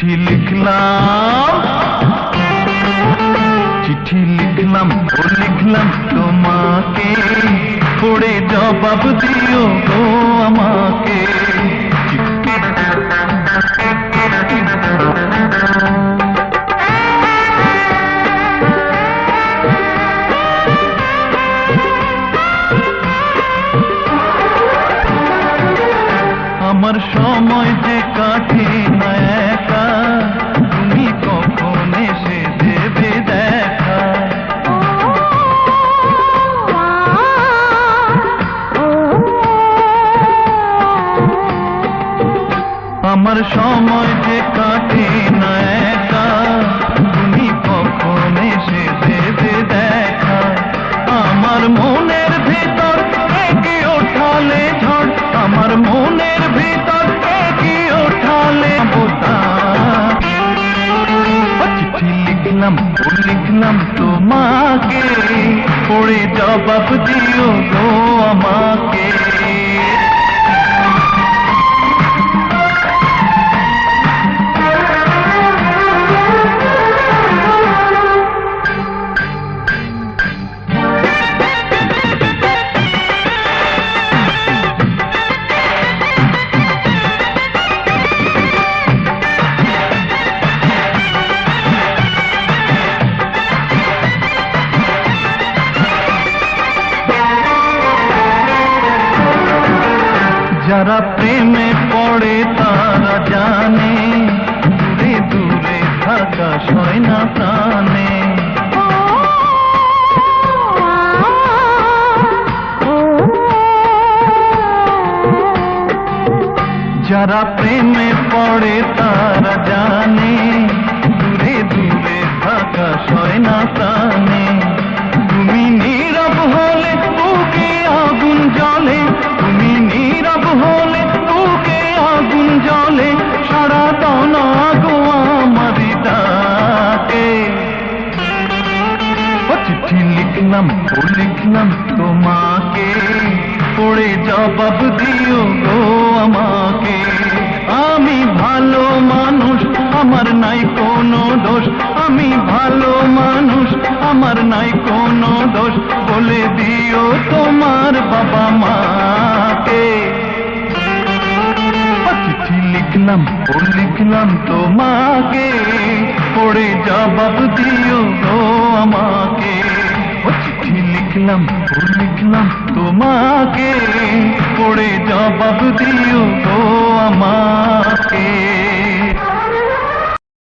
চিঠি লিখলাম চিঠি লিখলাম ও লিখলাম তোমাকে, পড়ে জবাব দিও গো আমাকে। আমার সময় যে কাটে না একা, তুমি কখন এসে দেবে দেখা। আমার সময় যে কাটে না একা, তুমি কখন এসে দেবে দেখা। আমার মনের ভিতর কি ওঠালে ঝড়, আমার মনের ভিতর কি ওঠালে বোতা। চিঠি লিখলাম ও লিখলাম তোমাকে, পড়ে জবাব দিও গো আমাকে। যারা প্রেমে পড়ে তারা জানে, দূরে দূরে থাকা সয় না প্রাণে। যারা প্রেমে পড়ে তারা জানে, দূরে দূরে থাকা সয় না প্রাণে। তুমি নীরব হলে বুকে আগুন জ্বলে, তুমি নীরব হলে বুকে আগুন জ্বলে, সারা দাও না গো আমার ডাকে। চিঠি লিখলাম ও লিখলাম তোমাকে, পড়ে জবাব দিও গো আমাকে। আমি ভালো মানুষ, আমার নাই কোনো দোষ, আমি ভালো মানুষ, আমার নাই কোনো দোষ, বলে দিও তোমার বাবা মাকে। চিঠি লিখলাম ও লিখলাম তোমাকে, পড়ে জবাব দিও গো আমাকে। চিঠি লিখলাম ও লিখলাম তোমাকে, পড়ে জবাব দিও গো আমাকে।